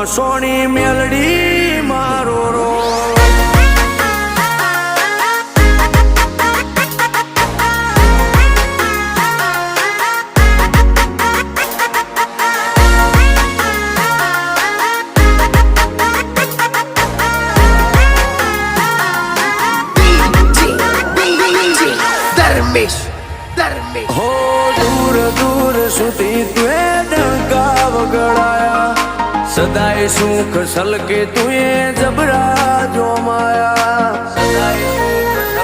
સોની મેલડી મારો રો હો દૂર દૂર સુધી તુએ ડંકા વગડાયા સદાય સુખ સલકે તુએ જબરા જો